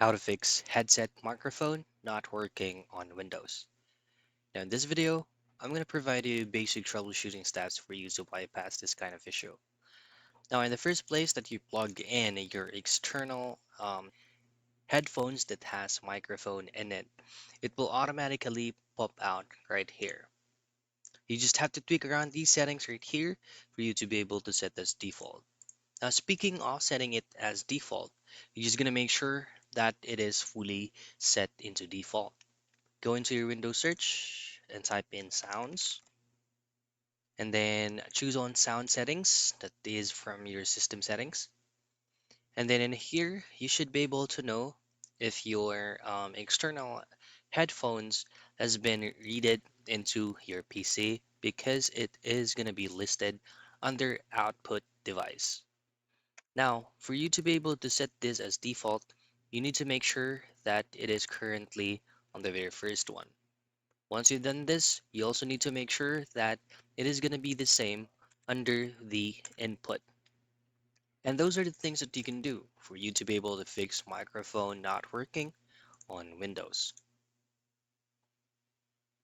how to fix headset microphone not working on Windows. Now in this video, I'm going to provide you basic troubleshooting steps for you to bypass this kind of issue. Now in the first place that you plug in your external headphones that has microphone in it, it will automatically pop out right here. You just have to tweak around these settings right here for you to be able to set this default. Now, speaking of setting it as default, you're just going to make sure that it is fully set into default. Go into your Windows search and type in sounds, and then choose on sound settings, that is from your system settings. And then in here, you should be able to know if your external headphones has been readed into your PC because it is going to be listed under output device. Now, for you to be able to set this as default, you need to make sure that it is currently on the very first one. Once you've done this, you also need to make sure that it is going to be the same under the input. And those are the things that you can do for you to be able to fix microphone not working on Windows.